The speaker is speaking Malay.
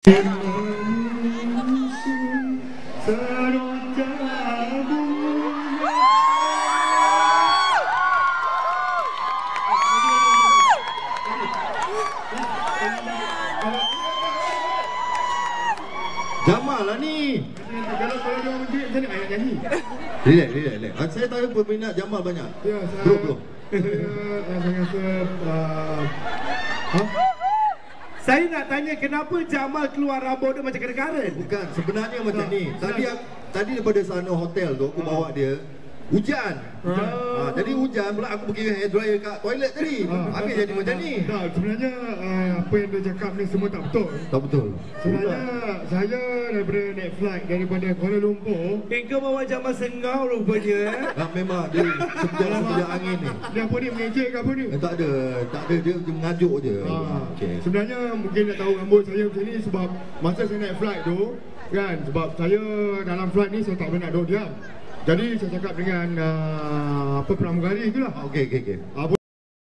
Jamal lah ni. Kalau dia orang menjerit macam mana ayat nyanyi? Relax. Saya tahu peminat Jamal banyak. Ya, Bro. Saya rasa Saya nak tanya kenapa Jamal keluar rambut dia macam keren-keren? Bukan, sebenarnya macam ni. Tadi daripada sana hotel tu aku bawa dia hujan. Jadi hujan pula aku pergi hair dryer kat toilet tadi. Habis jadi macam ni. tak, sebenarnya apa yang dia cakap ni semua tak betul. Tak betul. Sebenarnya saya daripada naik flight daripada Kuala Lumpur. Kau bawa Jamal sengau rupanya Memang dia sebenarnya angin ni. Dia apa ni, mengejek ke apa ni? Tak ada dia mengajuk je. Okey. Sebenarnya mungkin nak tahu rambut saya macam ni sebab masa saya naik flight tu kan, sebab saya dalam flight ni saya tak boleh nak duduk diam. Jadi saya cakap dengan pramugari itulah. Okey.